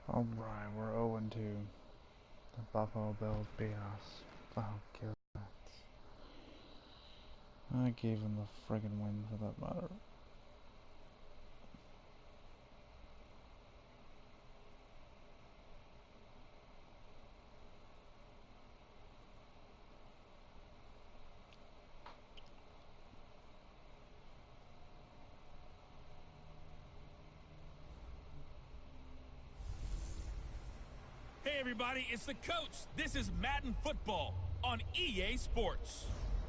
Alright, we're 0-2. The Buffalo Bills beat us. Oh, God. I gave him the friggin' win for that matter. Hey everybody, it's the coach. This is Madden Football on EA Sports.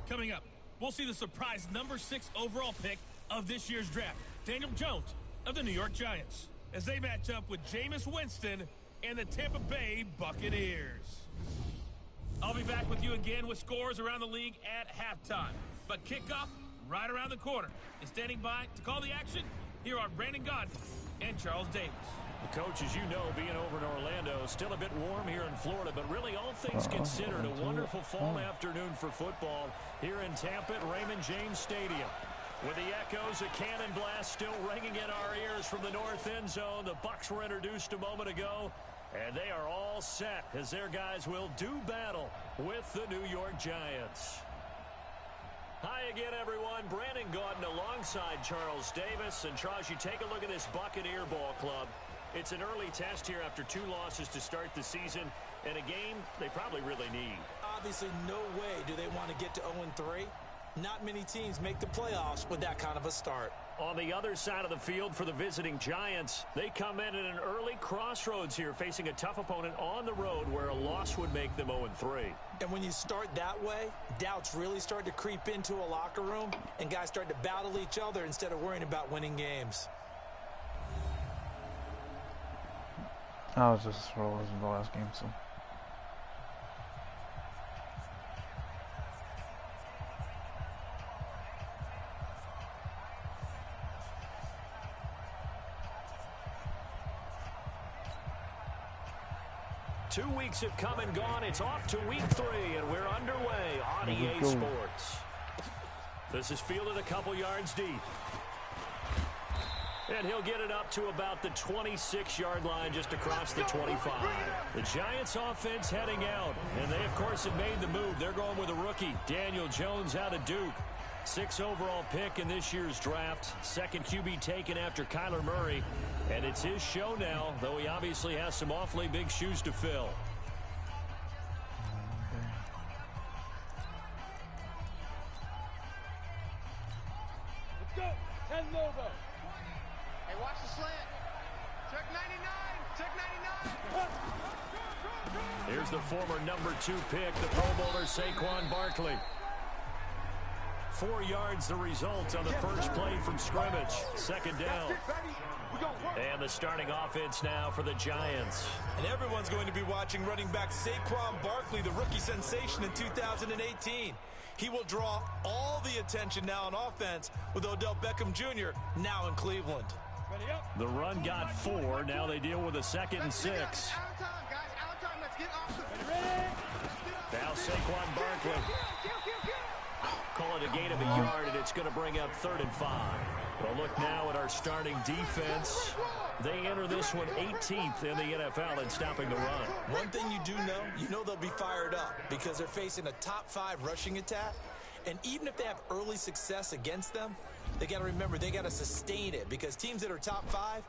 Coming up, we'll see the surprise number 6 overall pick of this year's draft, Daniel Jones of the New York Giants, as they match up with Jameis Winston and the Tampa Bay Buccaneers. I'll be back with you again with scores around the league at halftime. But kickoff right around the corner. And standing by to call the action, here are Brandon Godfrey and Charles Davis. Coach, as you know, being over in Orlando, still a bit warm here in Florida, but really all things considered, a wonderful fall afternoon for football here in Tampa at Raymond James Stadium. With the echoes of cannon blast still ringing in our ears from the north end zone, the Bucs were introduced a moment ago, and they are all set as their guys will do battle with the New York Giants. Hi again, everyone. Brandon Gaudin alongside Charles Davis. And Charles, you take a look at this Buccaneer ball club. It's an early test here after 2 losses to start the season, and a game they probably really need. Obviously, no way do they want to get to 0-3. Not many teams make the playoffs with that kind of a start. On the other side of the field for the visiting Giants, they come in at an early crossroads here, facing a tough opponent on the road where a loss would make them 0-3. And when you start that way, doubts really start to creep into a locker room, and guys start to battle each other instead of worrying about winning games. I was just rolling in the last game, so. Two weeks have come and gone. It's off to week 3, and we're underway on EA Sports. This is fielded a couple yards deep. And he'll get it up to about the 26-yard line just across the 25. The Giants offense heading out. And they, of course, have made the move. They're going with a rookie, Daniel Jones out of Duke. 6th overall pick in this year's draft. 2nd QB taken after Kyler Murray. And it's his show now, though he obviously has some awfully big shoes to fill. Let's go. 10 Lobo. Hey, watch the slant. Check 99. Check 99. Here's the former number 2 pick, the Pro Bowler Saquon Barkley. 4 yards the result on the first play from scrimmage. 2nd down. And the starting offense now for the Giants. And everyone's going to be watching running back Saquon Barkley, the rookie sensation in 2018. He will draw all the attention now on offense with Odell Beckham Jr. now in Cleveland. The run got 4. Now they deal with a 2nd and 6. Now Saquon Barkley. Call it a gain of a yard, and it's going to bring up 3rd and 5. Well, look now at our starting defense. They enter this one 18th in the NFL in stopping the run. One thing you do know, they'll be fired up because they're facing a top 5 rushing attack. And even if they have early success against them, they got to remember they got to sustain it because teams that are top 5,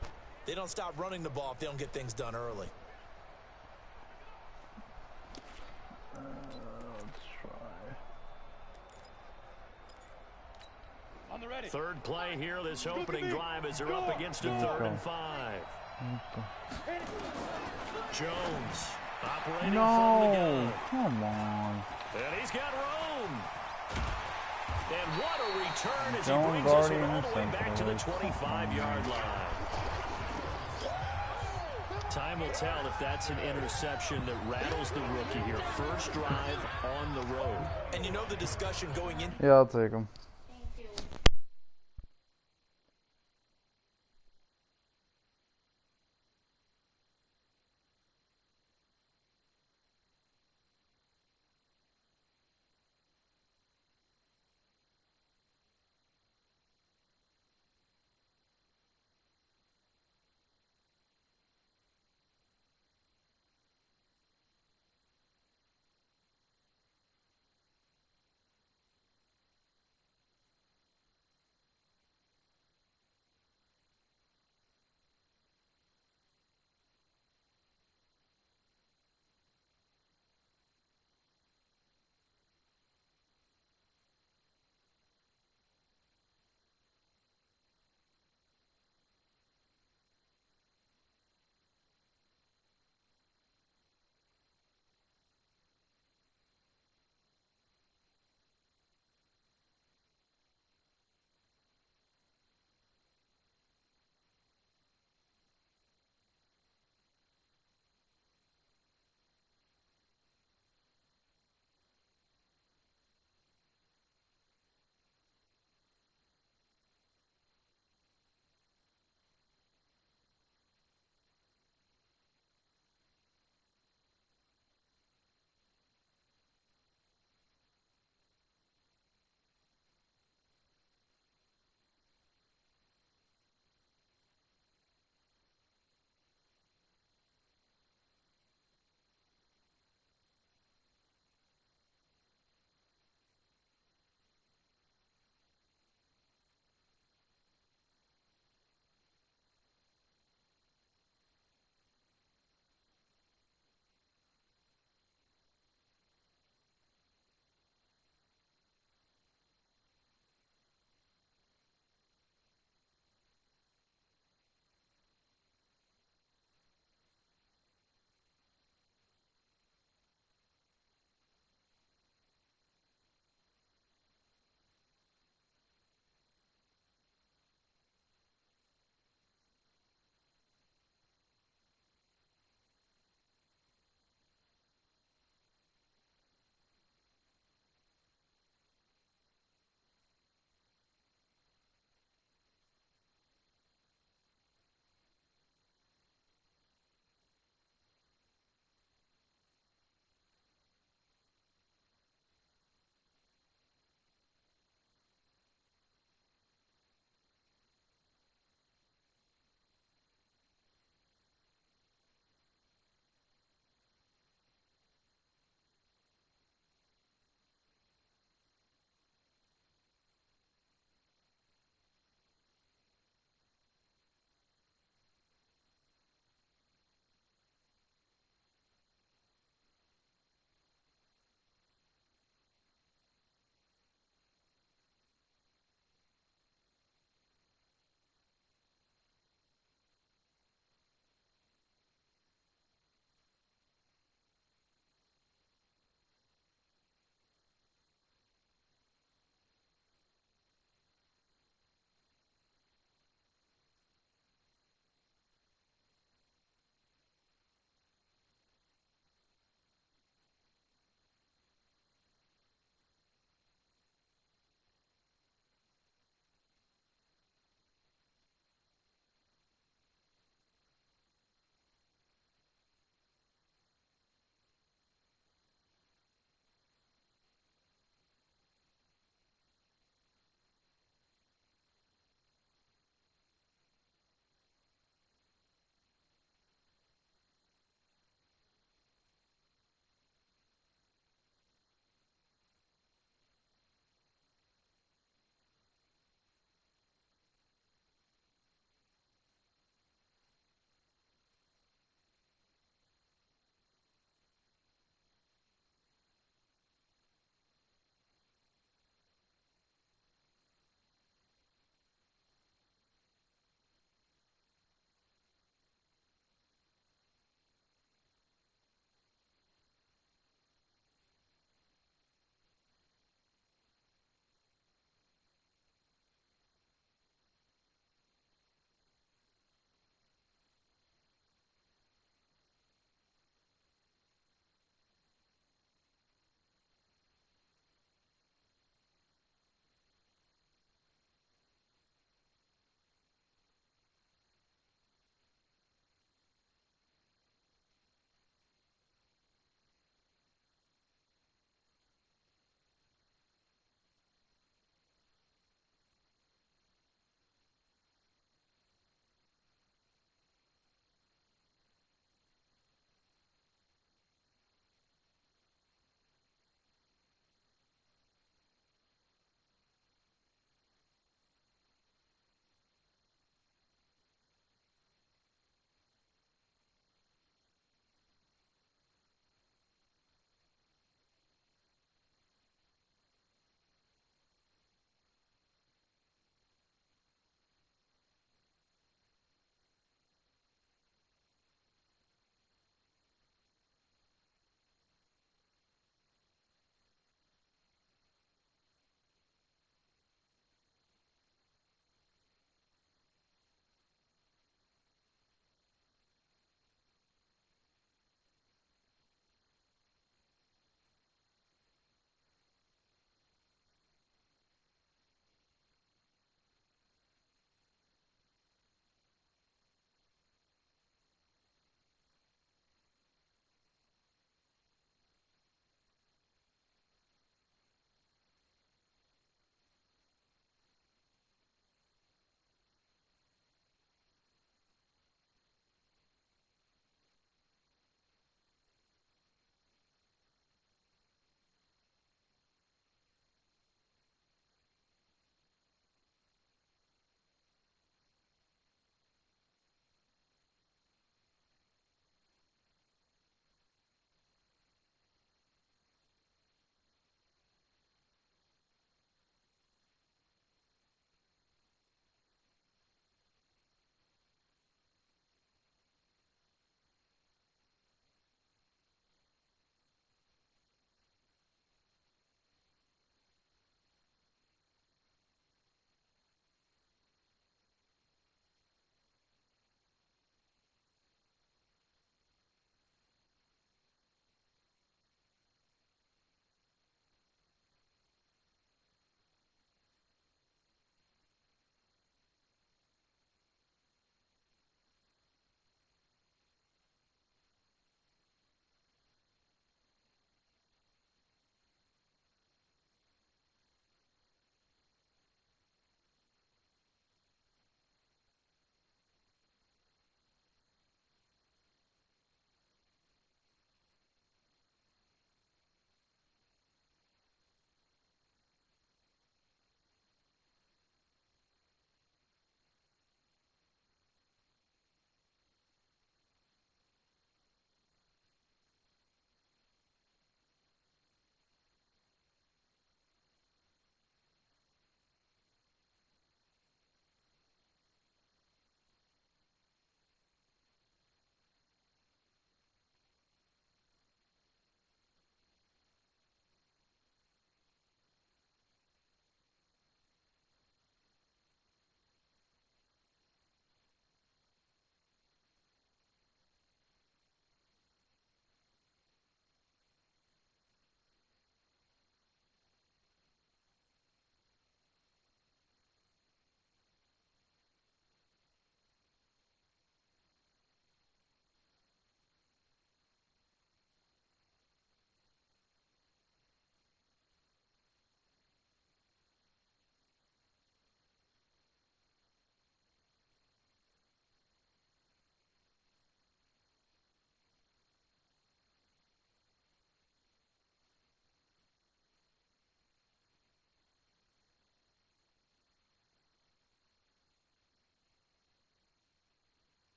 they don't stop running the ball if they don't get things done early. On the ready. 3rd play here, this opening drive as they're up against a 3rd and 5. Jones operating from the gun. Come on. And he's got room. And what a return as he Don't brings us all the way back to the 25-yard line. Time will tell if that's an interception that rattles the rookie here. First drive on the road. And the discussion going in. Yeah, I'll take him.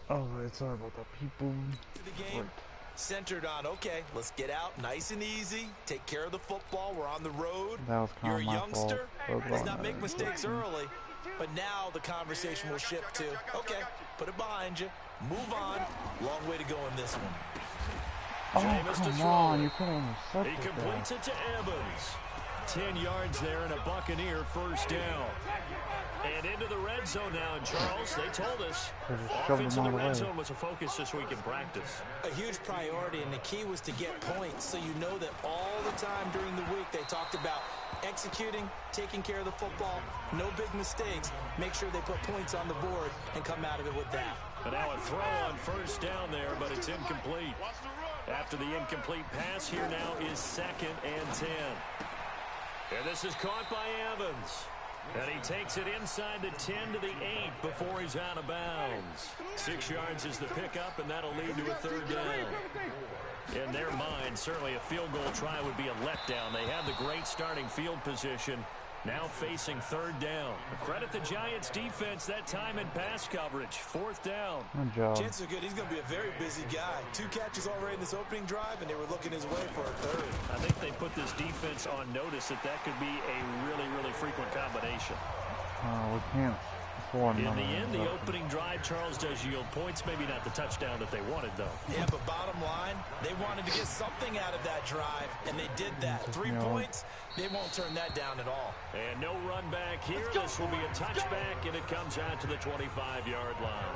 Oh, right, sorry about that, people. The game centered on, okay, let's get out nice and easy, take care of the football, we're on the road. That was You're kind a of my youngster, fault. let's not make mistakes early. But now the conversation will shift to, okay, put it behind you, move on. Long way to go in this one. Oh, come on, you couldn't intercept He completes it to Evans. 10 yards there and a Buccaneer first down. And into the red zone now, and Charles, they told us offense in the red zone was a focus this week in practice. A huge priority, and the key was to get points, so you know that all the time during the week they talked about executing, taking care of the football, no big mistakes, make sure they put points on the board and come out of it with that. But now a throw on first down there, but it's incomplete. After the incomplete pass, here now is 2nd and 10. And this is caught by Evans. And he takes it inside the 10 to the 8 before he's out of bounds. 6 yards is the pickup, and that'll lead to a 3rd down. In their mind, certainly a field goal try would be a letdown. They have the great starting field position. Now facing 3rd down. Credit the Giants defense that time in pass coverage. 4th down. Good job. Chances are good he's going to be a very busy guy. 2 catches already in this opening drive, and they were looking his way for a 3rd. I think they put this defense on notice that could be a really, really frequent combination. We can't afford In the another end, the interception. opening drive, Charles, does yield points. Maybe not the touchdown that they wanted, though. Yeah, but bottom line, they wanted to get something out of that drive, and they did that. 3 points, they won't turn that down at all. And no run back here. This will be a touchback, and it comes out to the 25-yard line.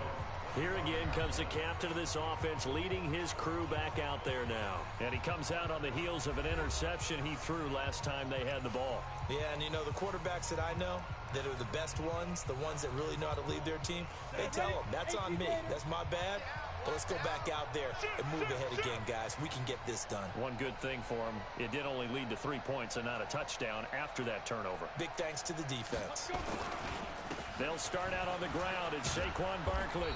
Here again comes the captain of this offense, leading his crew back out there now. And he comes out on the heels of an interception he threw last time they had the ball. Yeah, and you know, the quarterbacks that I know that are the best ones, the ones that really know how to lead their team, they tell them, that's on me. That's my bad. But let's go back out there and move ahead again, guys. We can get this done. One good thing for him, it did only lead to 3 points and not a touchdown after that turnover. Big thanks to the defense. They'll start out on the ground. It's Saquon Barkley.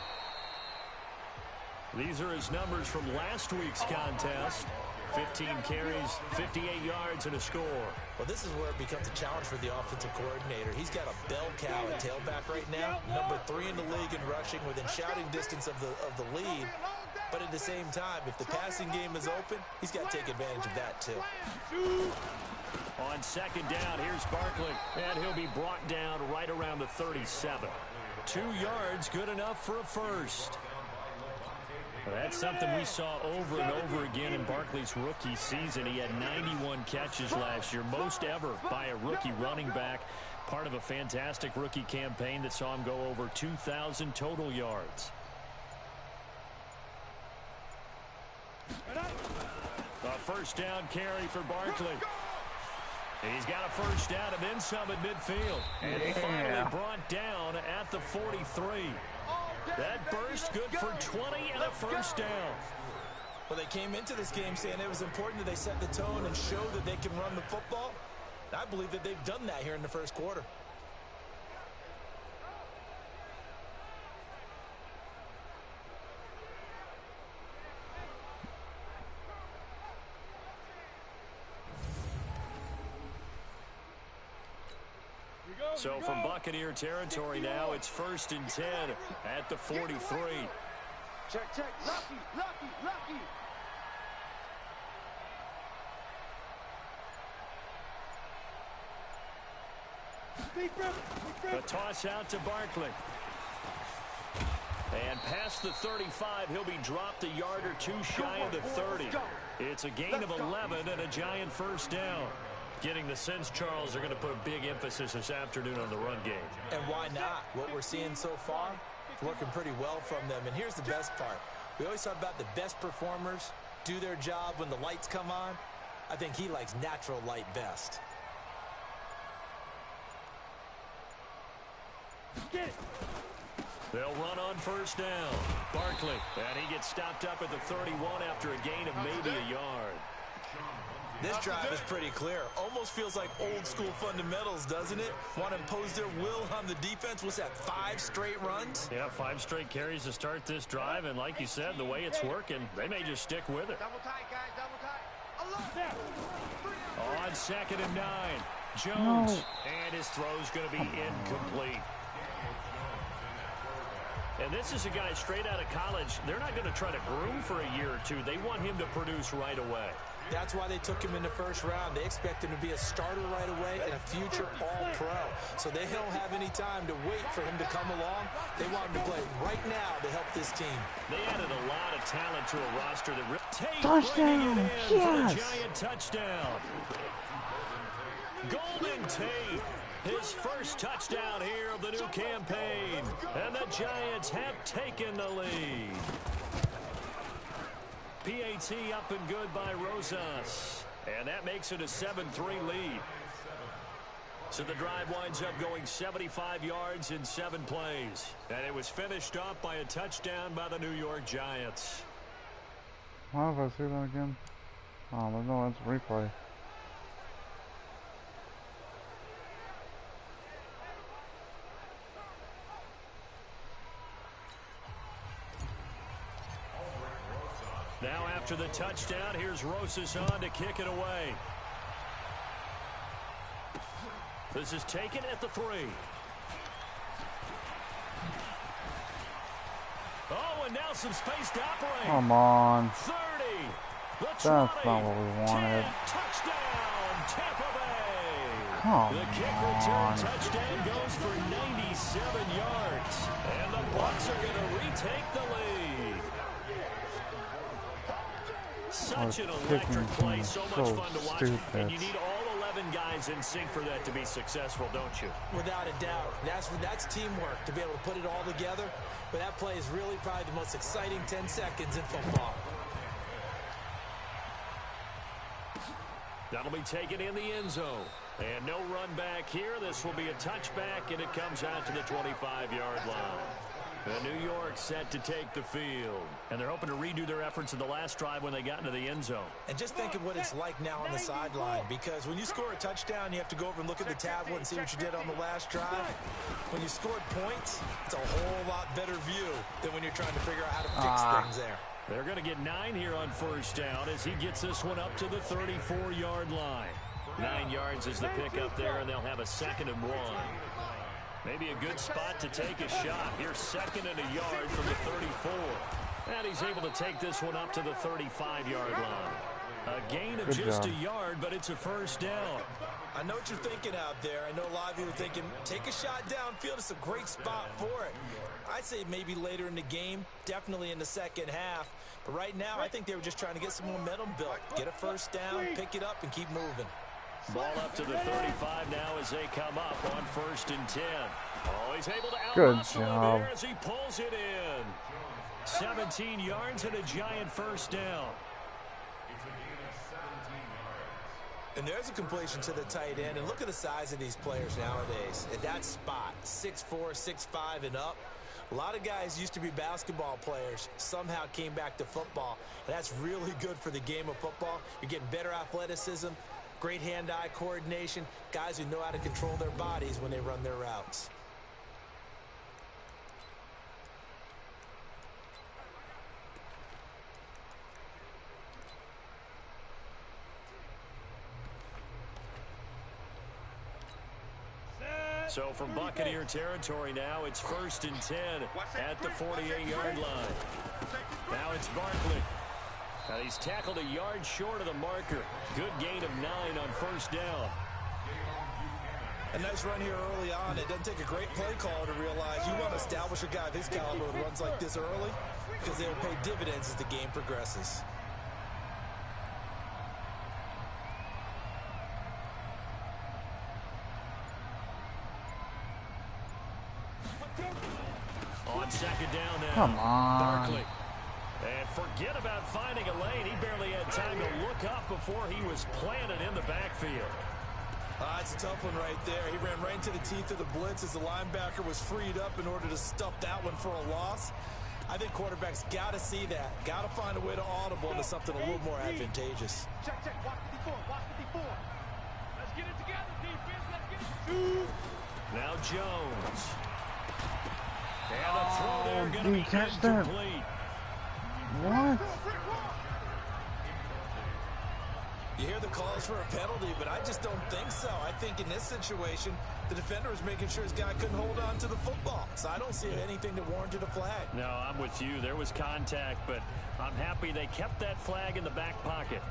These are his numbers from last week's contest. 15 carries, 58 yards, and a score. Well, this is where it becomes a challenge for the offensive coordinator. He's got a bell cow at tailback right now, number 3 in the league in rushing, within shouting distance of the lead. But at the same time, if the passing game is open, he's got to take advantage of that too. On 2nd down, here's Barkley, and he'll be brought down right around the 37. 2 yards, good enough for a first. That's something we saw over and over again in Barkley's rookie season. He had 91 catches last year, most ever by a rookie running back. Part of a fantastic rookie campaign that saw him go over 2,000 total yards. A first down carry for Barkley. He's got a first down and then some at midfield. And finally brought down at the 43. That burst good for 20 and a first down. Well, they came into this game saying it was important that they set the tone and show that they can run the football. I believe that they've done that here in the first quarter. So from Buccaneer territory now, it's 1st and 10 at the 43. Check. Lucky. The toss out to Barkley. And past the 35, he'll be dropped a yard or 2 shy of the 30. It's a gain of 11 and a Giant first down. Getting the sense, Charles, they're going to put a big emphasis this afternoon on the run game. And why not? What we're seeing so far, it's working pretty well from them. And here's the best part. We always talk about the best performers do their job when the lights come on. I think he likes natural light best. Get it. They'll run on first down. Barkley, and he gets stopped up at the 31 after a gain of maybe a yard. This drive is pretty clear. Almost feels like old school fundamentals, doesn't it? Want to impose their will on the defense. What's that, 5 straight runs? Yeah, 5 straight carries to start this drive, and like you said, the way it's working, they may just stick with it. Double tight, guys, double tight. On 2nd and 9, Jones, and his throw's going to be incomplete. And this is a guy straight out of college. They're not going to try to groom for a year or two. They want him to produce right away. That's why they took him in the first round. They expect him to be a starter right away and a future All-Pro. So they don't have any time to wait for him to come along. They want him to play right now to help this team. They added a lot of talent to a roster that... Touchdown! For a Yes! giant touchdown. Golden Tate, his first touchdown here of the new campaign. And the Giants have taken the lead. PAT up and good by Rosas. And that makes it a 7-3 lead. So the drive winds up going 75 yards in 7 plays. And it was finished off by a touchdown by the New York Giants. Why have I see that again? Oh, no, that's a replay. Now after the touchdown, here's Rosas on to kick it away. This is taken at the 3. Oh, and now some space to operate. Come on. 30. That's not what we wanted. 10, touchdown, Tampa Bay. Come The kick return touchdown goes for 97 yards. And the Bucs are going to retake the lead. Such an electric play, so much fun to watch. And you need all 11 guys in sync for that to be successful, don't you? Without a doubt. That's teamwork to be able to put it all together. But that play is really probably the most exciting 10 seconds in football. That'll be taken in the end zone. And no run back here. This will be a touchback, and it comes out to the 25-yard line. The New York set to take the field. And they're hoping to redo their efforts in the last drive when they got into the end zone. And just think of what it's like now on the sideline, because when you score a touchdown, you have to go over and look at the tablet and see what you did on the last drive. When you scored points, it's a whole lot better view than when you're trying to figure out how to fix things there. They're going to get 9 here on first down as he gets this one up to the 34-yard line. 9 yards is the pickup there, and they'll have a 2nd and 1. Maybe a good spot to take a shot. Here's 2nd and a yard from the 34. And he's able to take this one up to the 35-yard line. A gain of just a yard, but it's a first down. I know what you're thinking out there. I know a lot of you are thinking, take a shot downfield. It's a great spot for it. I'd say maybe later in the game, definitely in the second half. But right now, I think they were just trying to get some momentum built. Get a first down, pick it up, and keep moving. Ball up to the 35 now as they come up on 1st and 10. Oh, he's able to out-muscle there as he pulls it in. 17 yards and a giant first down. And there's a completion to the tight end. And look at the size of these players nowadays. At that spot, 6'4", 6'5", and up. A lot of guys used to be basketball players, somehow came back to football. And that's really good for the game of football. You're getting better athleticism, great hand-eye coordination, guys who know how to control their bodies when they run their routes. So from Buccaneer territory now, it's 1st and 10 at the 48-yard line. Now it's Barkley. Now he's tackled a yard short of the marker. Good gain of 9 on first down. A nice run here early on. It doesn't take a great play call to realize you want to establish a guy of his caliber who runs like this early, because they'll pay dividends as the game progresses. On 2nd down now. Come on. Barkley. And forget about finding a lane. He barely had time to look up before he was planted in the backfield. It's a tough one right there. He ran right into the teeth of the blitz as the linebacker was freed up in order to stuff that one for a loss. I think quarterbacks got to see that. Got to find a way to audible into something a little more advantageous. Check, watch 54, watch 54. Let's get it together, defense. Let's get it. Now Jones. And the throw there going to be catch that? incomplete. What? You hear the calls for a penalty, but I just don't think so. I think in this situation, the defender was making sure his guy couldn't hold on to the football. So I don't see anything that warranted a flag. No, I'm with you. There was contact, but I'm happy they kept that flag in the back pocket.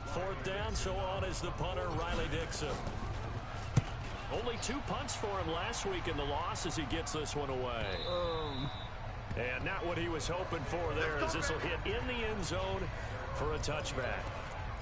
Fourth down, so on is the punter, Riley Dixon. Only 2 punts for him last week in the loss as he gets this one away. And not what he was hoping for there, as this will hit in the end zone for a touchback.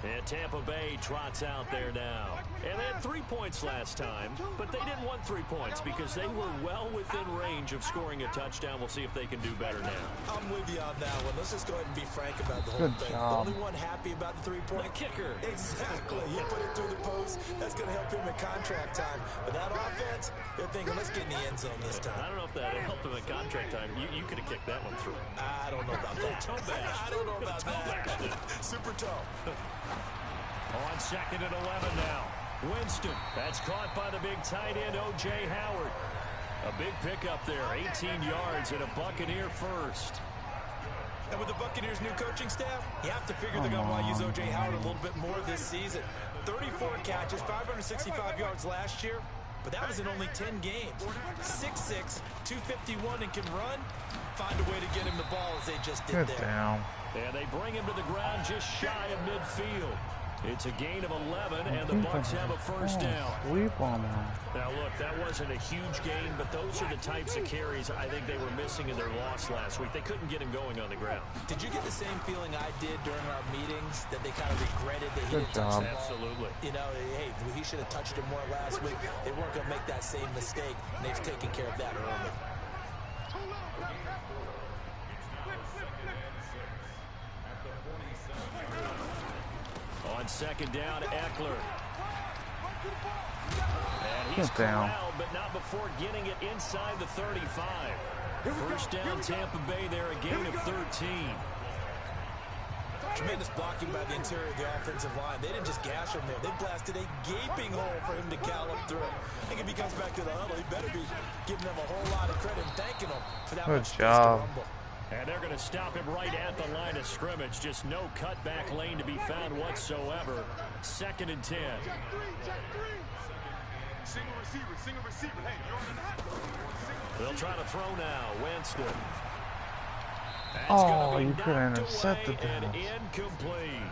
And Tampa Bay trots out there now. And they had 3 points last time, but they didn't want 3 points because they were well within range of scoring a touchdown. We'll see if they can do better now. I'm with you on that one. Let's just go ahead and be frank about the whole thing. The only one happy about the 3-point kicker. Exactly. He put it through the post. That's going to help him in contract time. But that offense, they're thinking, let's get in the end zone this time. I don't know if that helped him in contract time. You could have kicked that one through. I don't know about that. I don't know about that. Super toe. On 2nd and 11 now. Winston. That's caught by the big tight end, O.J. Howard. A big pickup there. 18 yards and a Buccaneer first. And with the Buccaneers' new coaching staff, you have to figure they're going to want to use O.J. Howard a little bit more this season. 34 catches, 565 yards last year, but that was in only 10 games. 6'6", 251, and can run. Find a way to get him the ball as they just did there. Down. And they bring him to the ground just shy of midfield. It's a gain of 11, and the Bucs have a first down. Now, look, that wasn't a huge gain, but those are the types of carries I think they were missing in their loss last week. They couldn't get him going on the ground. Did you get the same feeling I did during our meetings, that they kind of regretted that he didn't touch the ball? Absolutely. You know, hey, he should have touched it more last week. They weren't going to make that same mistake, and they've taken care of that early. On 2nd down, Eckler. And he's corralled, but not before getting it inside the 35. First down, Tampa Bay there, a gain of 13. Tremendous blocking by the interior of the offensive line. They didn't just gash him there. They blasted a gaping hole for him to gallop through. I think if he comes back to the huddle, he better be giving them a whole lot of credit and thanking them for that much space to rumble. And they're going to stop him right at the line of scrimmage. Just no cutback lane to be found whatsoever. 2nd and 10. Single receiver. Hey, you're on the net. They'll try to throw now. Winston. That's you could have intercepted and that. Incomplete.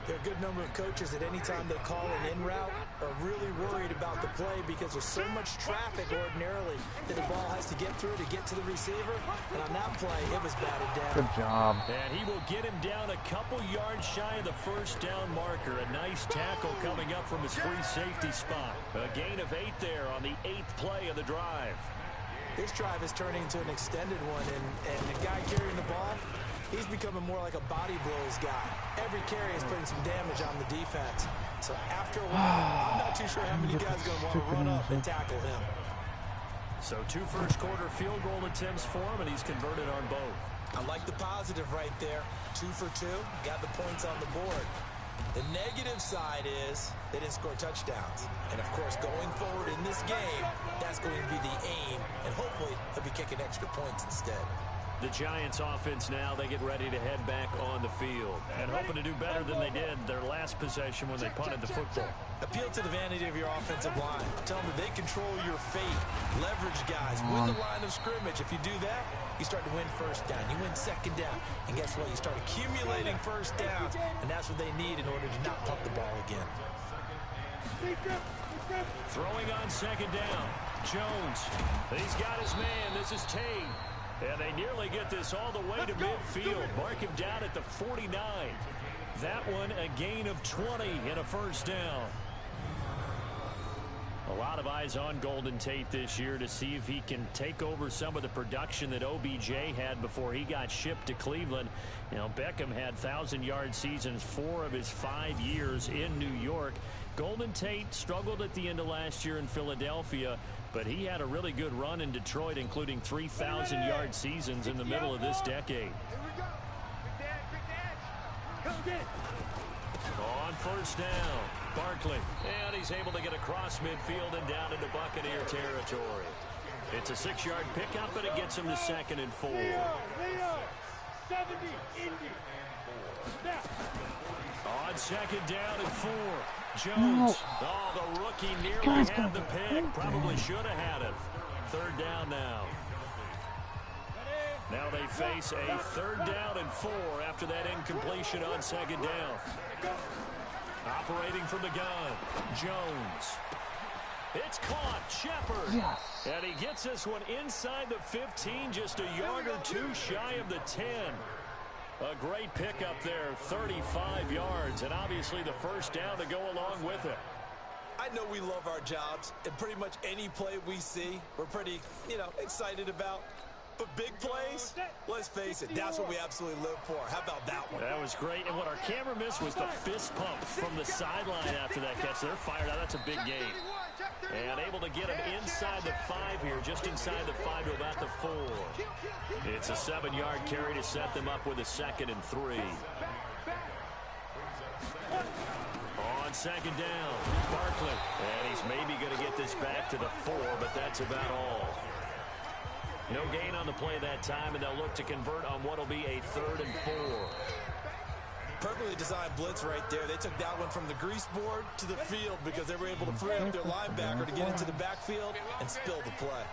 There are a good number of coaches at any time they call an in route are really worried about the play because there's so much traffic ordinarily that the ball has to get through to get to the receiver. And on that play, it was batted down. Good job. And he will get him down a couple yards shy of the first down marker. A nice tackle coming up from his free safety spot. A gain of 8 there on the 8th play of the drive. This drive is turning into an extended one, and the guy carrying the ball, he's becoming more like a body blows guy. Every carry is putting some damage on the defense. So after a while, I'm not too sure how many guys are going to want to run up and tackle him. So 2 first-quarter field goal attempts for him, and he's converted on both. I like the positive right there. 2 for 2, got the points on the board. The negative side is they didn't score touchdowns. And, of course, going forward in this game, that's going to be the aim. And hopefully he'll be kicking extra points instead. The Giants offense now, they get ready to head back on the field. And hoping to do better than they did their last possession when they punted the football. Appeal to the vanity of your offensive line. Tell them that they control your fate. Leverage guys. Win the line of scrimmage. If you do that, you start to win first down. You win second down. And guess what? You start accumulating first down. And that's what they need in order to not pump the ball again. Throwing on 2nd down. Jones. He's got his man. This is Tate. And they nearly get this all the way to midfield. Mark him down at the 49. That one a gain of 20 and a first down. A lot of eyes on Golden Tate this year to see if he can take over some of the production that OBJ had before he got shipped to Cleveland. You know, Beckham had 1,000-yard seasons 4 of his 5 years in New York. Golden Tate struggled at the end of last year in Philadelphia, but he had a really good run in Detroit, including 3,000-yard seasons in the middle of this decade. On first down, Barkley. And he's able to get across midfield and down into Buccaneer territory. It's a 6-yard pickup, but it gets him to 2nd and 4. Leo, 70, Indy. On 2nd down and 4. Jones. Oh, the rookie nearly had the pick. Probably should have had it. 3rd down now. Now they face a 3rd down and 4 after that incompletion on 2nd down. Operating from the gun, Jones. It's caught, Shepard. Yes. And he gets this one inside the 15, just a yard or two shy of the 10. A great pickup there, 35 yards, and obviously the first down to go along with it. I know we love our jobs, and pretty much any play we see, we're pretty, excited about. But big plays, let's face it, that's what we absolutely live for. How about that one? That was great, and what our camera missed was the fist pump from the sideline after that catch. They're fired out. That's a big gain. And able to get him inside the 5 here, just inside the 5 to about the 4. It's a 7-yard carry to set them up with a 2nd and 3. On 2nd down, Barkley. And he's maybe going to get this back to the 4, but that's about all. No gain on the play that time, and they'll look to convert on what will be a 3rd and 4. Perfectly designed blitz right there. They took that one from the grease board to the field because they were able to free up their linebacker to get into the backfield and spill the play.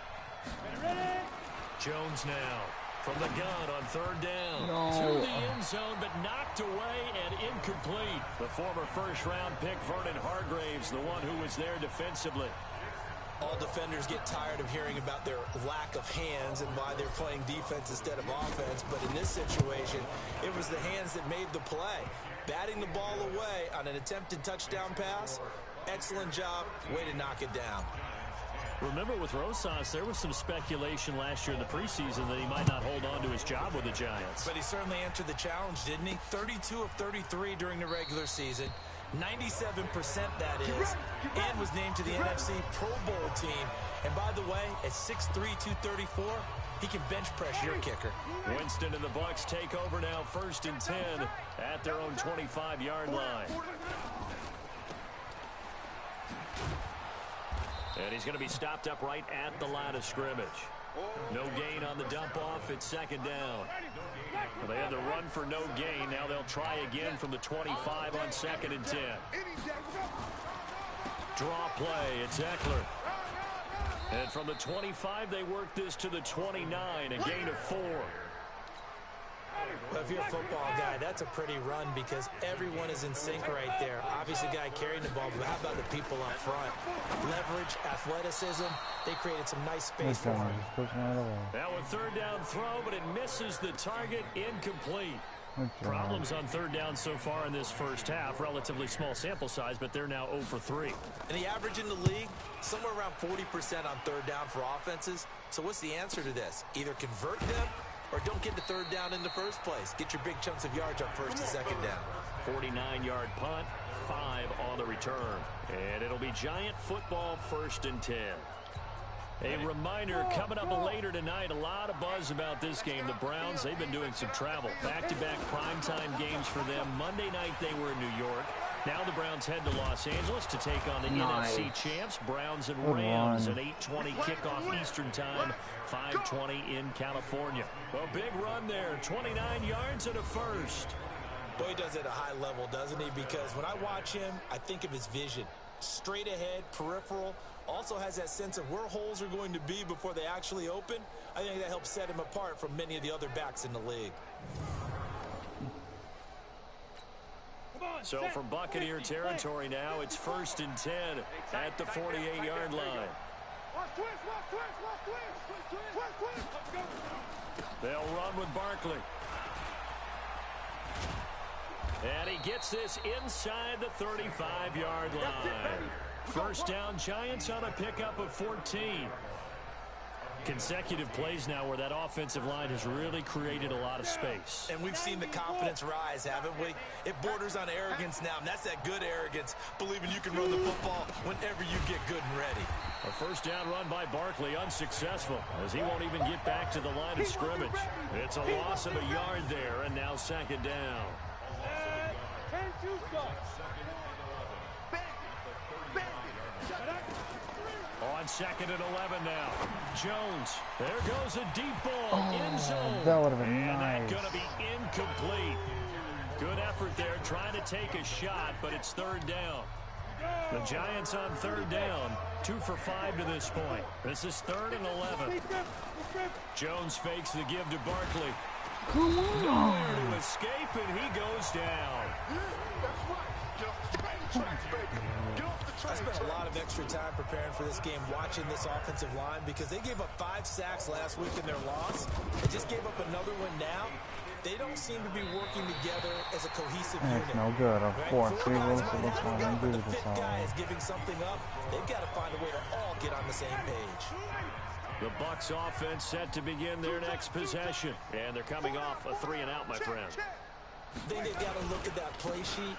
Jones now from the gun on 3rd down. To the end zone, but knocked away and incomplete. The former first-round pick, Vernon Hargraves, the one who was there defensively. All defenders get tired of hearing about their lack of hands and why they're playing defense instead of offense. But in this situation, it was the hands that made the play. Batting the ball away on an attempted touchdown pass, excellent job. Way to knock it down. Remember, with Rosas, there was some speculation last year in the preseason that he might not hold on to his job with the Giants. But he certainly answered the challenge, didn't he? 32 of 33 during the regular season. 97% that is, and was named to the NFC Pro Bowl team. And by the way, at 6'3", 234, he can bench press your kicker. Winston and the Bucs take over now, 1st and 10 at their own 25-yard line. And he's going to be stopped up right at the line of scrimmage. No gain on the dump off. It's 2nd down. Well, they had to run for no gain. Now they'll try again from the 25 on 2nd and 10. Draw play. It's Eckler. And from the 25, they work this to the 29, a gain of 4. Well, if you're a football guy, that's a pretty run because everyone is in sync right there. Obviously, the guy carrying the ball, but how about the people up front? Leverage, athleticism, they created some nice space for him. Now a 3rd down throw, but it misses the target, incomplete. Problems on 3rd down so far in this first half. Relatively small sample size, but they're now 0 for 3. And the average in the league, somewhere around 40% on 3rd down for offenses. So what's the answer to this? Either convert them or don't get the 3rd down in the first place. Get your big chunks of yards on 1st and 2nd down. 49-yard punt, 5 on the return. And it'll be Giant football, 1st and 10. A reminder, coming up later tonight, a lot of buzz about this game. The Browns, they've been doing some travel. Back-to-back primetime games for them. Monday night they were in New York. Now the Browns head to Los Angeles to take on the NFC champs, Browns and Rams, an 8:20 kickoff Eastern time, 5:20 in California. Well, big run there, 29 yards and a first. Boy, he does it at a high level, doesn't he? Because when I watch him, I think of his vision. Straight ahead, peripheral, also has that sense of where holes are going to be before they actually open. I think that helps set him apart from many of the other backs in the league. So from Buccaneer territory now, it's 1st and 10 at the 48-yard line. They'll run with Barkley. And he gets this inside the 35-yard line. 1st down, Giants on a pickup of 14. Consecutive plays now where that offensive line has really created a lot of space. And we've seen the confidence rise, haven't we? It borders on arrogance now, and that's that good arrogance, believing you can run the football whenever you get good and ready. A 1st down run by Barkley, unsuccessful, as he won't even get back to the line of scrimmage. It's a loss of a yard there, and now 2nd down. On On 2nd and 11 now. Jones. There goes a deep ball. End zone. That would have been and nice. that's going to be incomplete. Good effort there trying to take a shot, but it's 3rd down. The Giants on 3rd down. 2 for 5 to this point. This is 3rd and 11. Jones fakes the give to Barkley. Come on. Nowhere to escape, and he goes down. I spent a lot of extra time preparing for this game, watching this offensive line, because they gave up 5 sacks last week in their loss. They just gave up another one now. They don't seem to be working together as a cohesive unit. It's no good. Of course, we will Guys might have try and but do the this 5th guy all. is giving something up. They've got to find a way to all get on the same page. The Bucs offense set to begin their next possession. And they're coming off a 3-and-out, my friend. I think they've got to look at that play sheet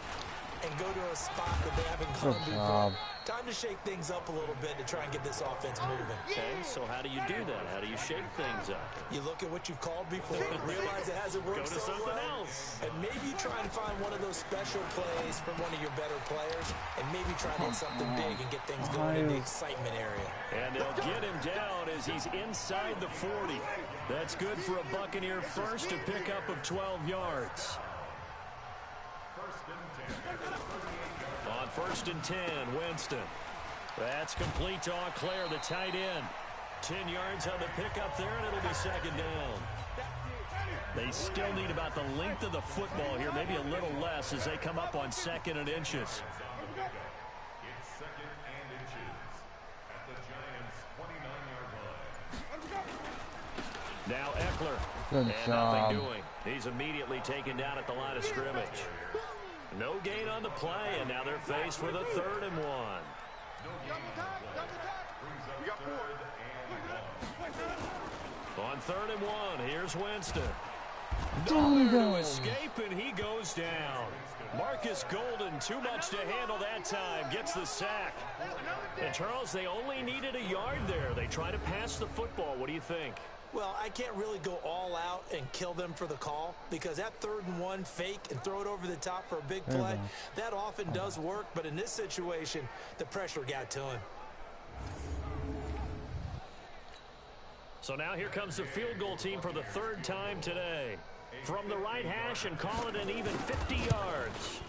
and go to a spot that they haven't come Good before. job. Time to shake things up a little bit to try and get this offense moving. Okay, so how do you do that? How do you shake things up? You look at what you've called before, realize it hasn't worked Go to so something well, else. and maybe you try and find one of those special plays from one of your better players, and maybe try and hit something big and get things going in the excitement area. And they'll get him down as he's inside the 40. That's good for a Buccaneer first to pick up of 12 yards. On 1st and 10, Winston. That's complete to Auclair, the tight end. 10 yards on the pickup there, and it'll be 2nd down. They still need about the length of the football here, maybe a little less as they come up on 2nd and inches. It's 2nd and inches at the Giants' 29-yard line. Now Eckler. Good and job. nothing doing. He's immediately taken down at the line of scrimmage. No gain on the play, and now they're faced with a 3rd and 1. On 3rd and 1, here's Winston. Nowhere to escape, and he goes down. Marcus Golden, too much to handle that time, gets the sack. And Charles, they only needed a yard there. They try to pass the football. What do you think? Well, I can't really go all out and kill them for the call, because that 3rd and 1 fake and throw it over the top for a big play, that often does work. But in this situation, the pressure got to him. So now here comes the field goal team for the 3rd time today. From the right hash and call it an even 50 yards.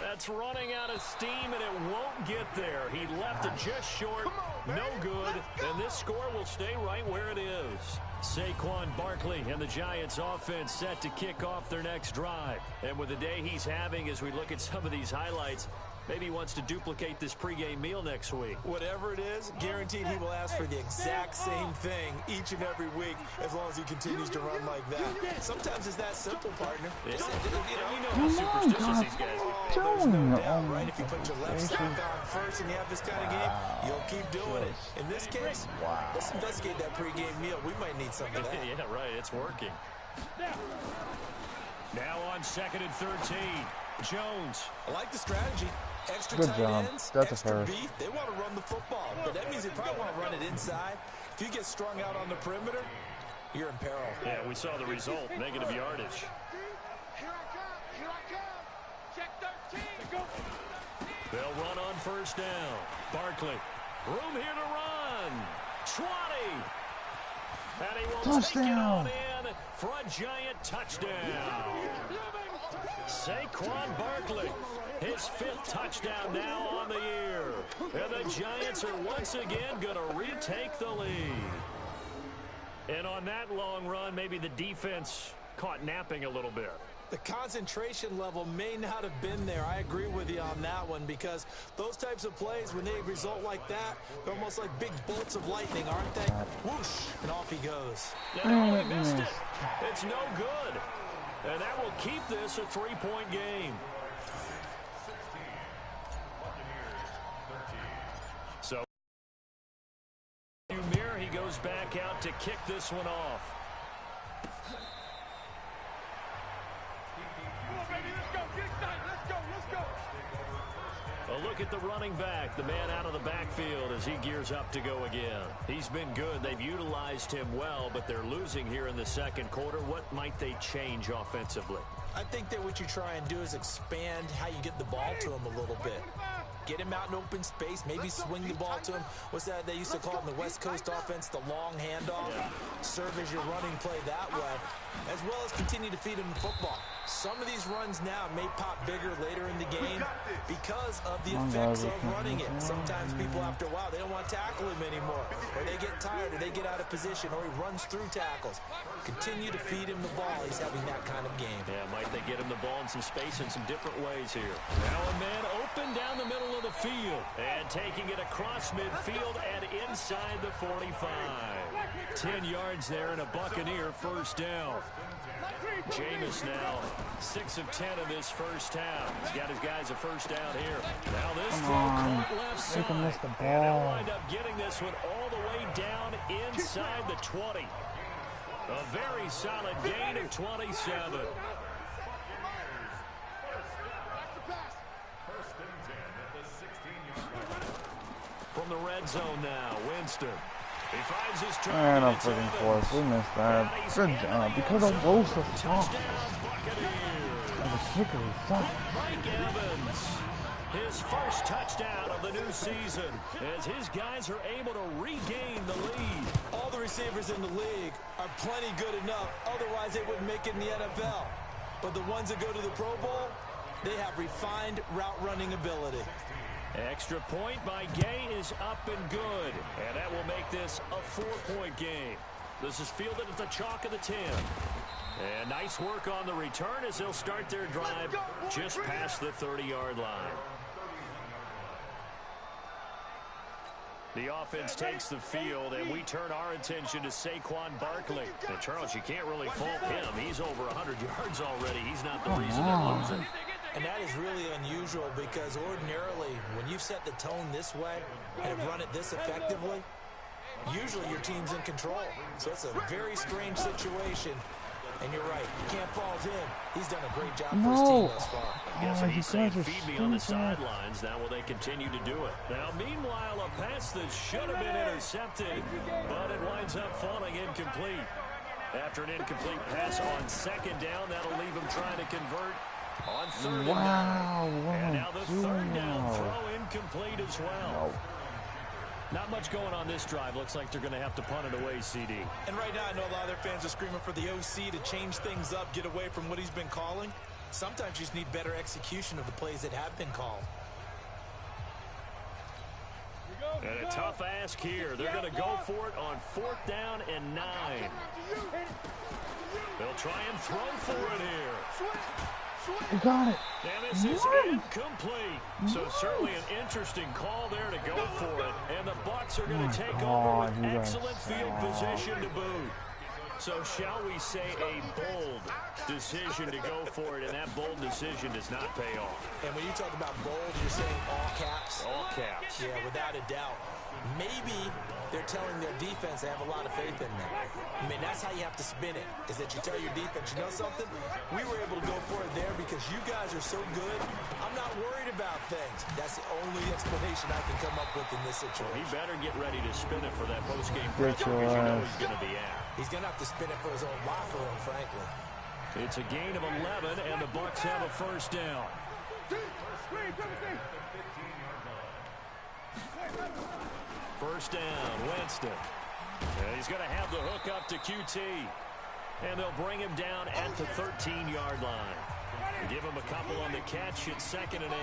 That's running out of steam, and it won't get there. He left it just short. No good. And this score will stay right where it is. Saquon Barkley and the Giants offense set to kick off their next drive. And with the day he's having, as we look at some of these highlights, maybe he wants to duplicate this pregame meal next week. Whatever it is, guaranteed he will ask for the exact same thing each and every week as long as he continues to run like that. Sometimes it's that simple, partner. Yeah. Just, You know how superstitious these guys are. there's no doubt, right? If you put your left sock on first and you have this kind of game, you'll keep doing it. In this case, let's investigate that pregame meal. We might need some of that. Yeah, right. It's working. Now on 2nd and 13, Jones. I like the strategy. Extra Good tight job. ends, That's a extra first. beef. They want to run the football, but that means they probably want to run it inside. If you get strung out on the perimeter, you're in peril. Yeah, we saw the result. Negative yardage. Here I come. Here I come. Check 13. Go. They'll run on 1st down. Barkley. Room here to run. 20. And he will take it on in for a Giant touchdown. Saquon Barkley, his 5th touchdown now on the year. And the Giants are once again going to retake the lead. And on that long run, maybe the defense caught napping a little bit. The concentration level may not have been there. I agree with you on that one, because those types of plays, when they result like that, they're almost like big bolts of lightning, aren't they? Whoosh, and off he goes. No, he missed it. It's no good. And that will keep this a 3-point game. So, Umir, he goes back out to kick this one off. Come on, baby. Let's go. Get excited. Let's go. Let's go. A look at the running back, the man out of the backfield as he gears up to go again. He's been good. They've utilized him well, but they're losing here in the 2nd quarter. What might they change offensively? I think that what you try and do is expand how you get the ball to him a little bit. Get him out in open space. Maybe swing the ball to him. What's that they used to call it in the West Coast offense? The long handoff. Yeah. Serve as your running play that way, as well as continue to feed him the football. Some of these runs now may pop bigger later in the game because of the effects of running it. Sometimes people, after a while, they don't want to tackle him anymore, or they get tired, or they get out of position, or he runs through tackles. Continue to feed him the ball. He's having that kind of game. Yeah, might they get him the ball in some space in some different ways here. Now a man open down the middle of the field, and taking it across midfield and inside the 45. 10 yards there and a Buccaneer first down. Jameis now 6 of 10 of this first half. He's got his guys a first down here. Now this throw caught left side. And they'll wind up getting this one all the way down inside the 20. A very solid gain of 27. From the red zone now, Winston. He finds his target. And I'm freaking close. We missed that. Good job. Because I rolled so fast. I was sick of it. Mike Evans. His first touchdown of the new season as his guys are able to regain the lead. All the receivers in the league are plenty good enough. Otherwise, they wouldn't make it in the NFL. But the ones that go to the Pro Bowl, they have refined route running ability. Extra point by Gay is up and good. And that will make this a 4-point game. This is fielded at the chalk of the 10. And nice work on the return as they'll start their drive just past the 30-yard line. The offense takes the field, and we turn our attention to Saquon Barkley. And Charles, you can't really fault him. He's over 100 yards already. He's not the reason they're losing. And that is really unusual because ordinarily, when you've set the tone this way and have run it this effectively, usually your team's in control. So it's a very strange situation. And you're right, you can't fault him. He's done a great job for his team thus far. Yeah, so he's saying, feed me on the sidelines. Now will they continue to do it? Now, meanwhile, a pass that should have been intercepted, but it winds up falling incomplete. After an incomplete pass on second down, that'll leave him trying to convert on third down. And now the third down throw incomplete as well. Not much going on this drive. Looks like they're going to have to punt it away, CD. And right now, I know a lot of their fans are screaming for the OC to change things up, get away from what he's been calling. Sometimes you just need better execution of the plays that have been called. And a tough ask here. They're going to go for it on 4th down and 9. They'll try and throw for it here. You got it. And this is incomplete. So certainly an interesting call there to go for it. And the Bucs are going to take over with excellent field position to boot. So shall we say a bold decision to go for it, and that bold decision does not pay off. And when you talk about bold, you're saying all caps? All caps. Yeah, without a doubt. Maybe they're telling their defense they have a lot of faith in them. I mean, that's how you have to spin it, is that you tell your defense, you know something? We were able to go for it there because you guys are so good. I'm not worried about things. That's the only explanation I can come up with in this situation. Well, he better get ready to spin it for that postgame press because you know he's going to be out. He's going to have to spin it for his own locker room, frankly. It's a gain of 11, and the Bucs have a first down. First down, Winston. And he's going to have the hook up to QT. And they'll bring him down at the 13-yard line. Give him a couple on the catch at 2nd and 8.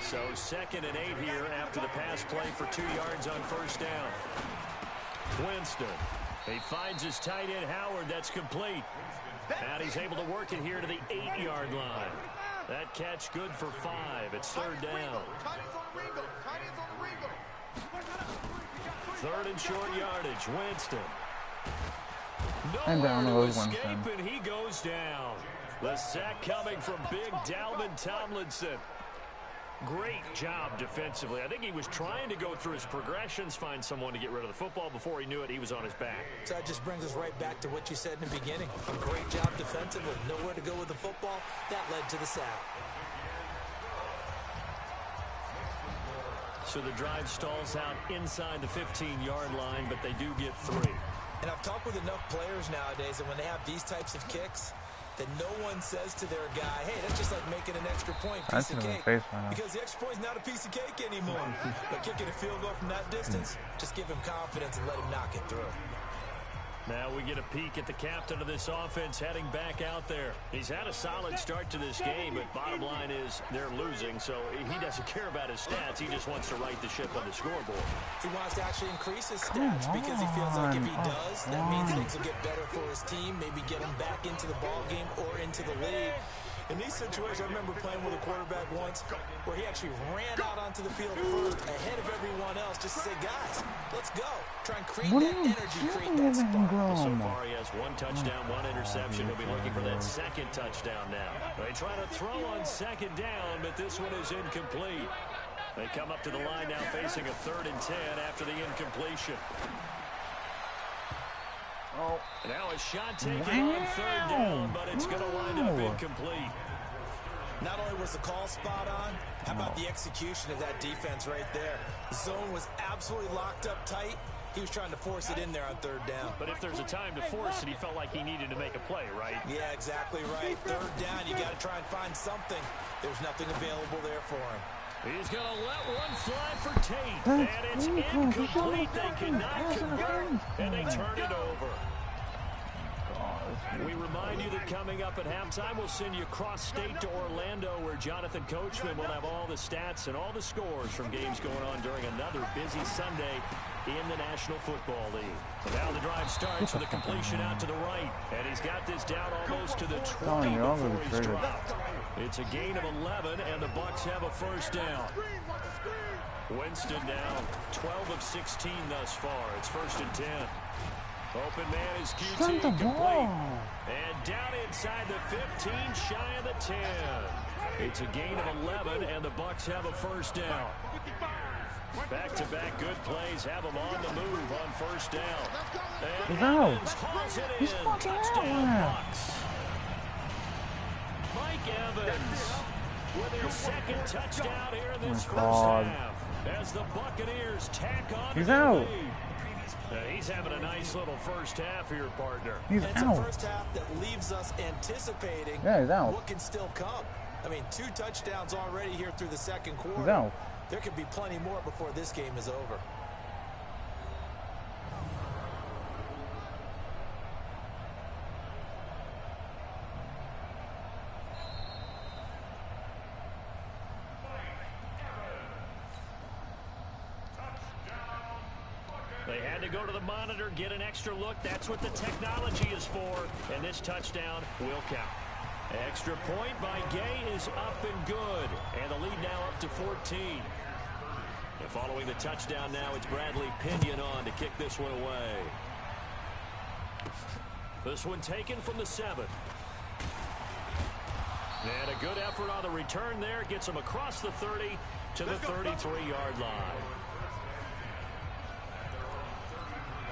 So 2nd and 8 here after the pass play for 2 yards on first down. Winston. He finds his tight end, Howard. That's complete. And he's able to work it here to the 8-yard line. That catch good for 5. It's 3rd down. 3rd and short yardage. Winston. And down Nowhere goes to escape, Winston. and he goes down. The sack coming from big Dalvin Tomlinson. Great job defensively. I think he was trying to go through his progressions, find someone to get rid of the football. Before he knew it, he was on his back. So that just brings us right back to what you said in the beginning. A great job defensively. Nowhere to go with the football. That led to the sack. So the drive stalls out inside the 15-yard line, but they do get 3. And I've talked with enough players nowadays that when they have these types of kicks, that no one says to their guy, hey, that's just like making an extra point, piece of cake. Because the extra point is not a piece of cake anymore. But kicking a field goal from that distance, just give him confidence and let him knock it through. Now we get a peek at the captain of this offense heading back out there. He's had a solid start to this game, but bottom line is they're losing, so he doesn't care about his stats. He just wants to right the ship on the scoreboard. He wants to actually increase his stats because he feels like if he does, that means things will get better for his team, maybe get him back into the ball game or into the league. In these situations, I remember playing with a quarterback once where he actually ran out onto the field first ahead of everyone else just to say, guys, let's go. Try and create that energy, create that spark. Well, so far, he has 1 touchdown, 1 interception. He'll be looking for that second touchdown now. They try to throw on second down, but this one is incomplete. They come up to the line now facing a 3rd and 10 after the incompletion. Oh. Now a shot taken on 3rd down, but it's going to wind up incomplete. Not only was the call spot on, how about the execution of that defense right there? The zone was absolutely locked up tight. He was trying to force it in there on 3rd down. But if there's a time to force it, he felt like he needed to make a play, right? Yeah, exactly right. 3rd down, you got to try and find something. There's nothing available there for him. He's going to let one fly for Tate, and it's incomplete. They cannot convert, and they turn it over. We remind you that coming up at halftime, we'll send you cross-state to Orlando, where Jonathan Coachman will have all the stats and all the scores from games going on during another busy Sunday in the National Football League. And now the drive starts with a completion out to the right, and he's got this down almost to the 20 before he's dropped. It's a gain of 11, and the Bucs have a 1st down. Winston down 12 of 16 thus far. It's 1st and 10. Open man is QT complete. And down inside the 15, shy of the 10. It's a gain of 11, and the Bucs have a 1st down. Back-to-back good plays have them on the move on 1st down. And Evans hauls it in. Touchdown, Bucs. Mike Evans with their 2nd touchdown here in this 1st half. As the Buccaneers tack on to the lead. He's having a nice little 1st half here, partner. It's a 1st half that leaves us anticipating what can still come. I mean, 2 touchdowns already here through the 2nd quarter. There could be plenty more before this game is over. They had to go to the monitor, get an extra look. That's what the technology is for. And this touchdown will count. Extra point by Gay is up and good. And the lead now up to 14. And following the touchdown now, it's Bradley Pinion on to kick this one away. This one taken from the 7. And a good effort on the return there. Gets him across the 30 to the 33-yard line.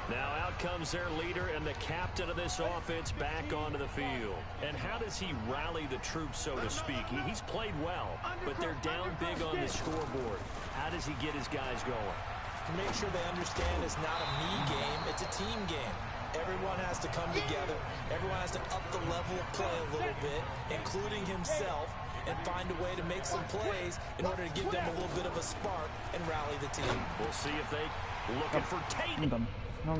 Now out comes their leader and the captain of this offense back onto the field. And how does he rally the troops, so to speak? He's played well, but they're down big on the scoreboard. How does he get his guys going? To make sure they understand it's not a me game, it's a team game. Everyone has to come together. Everyone has to up the level of play a little bit, including himself, and find a way to make some plays in order to give them a little bit of a spark and rally the team. We'll see if they looking for Tate. No.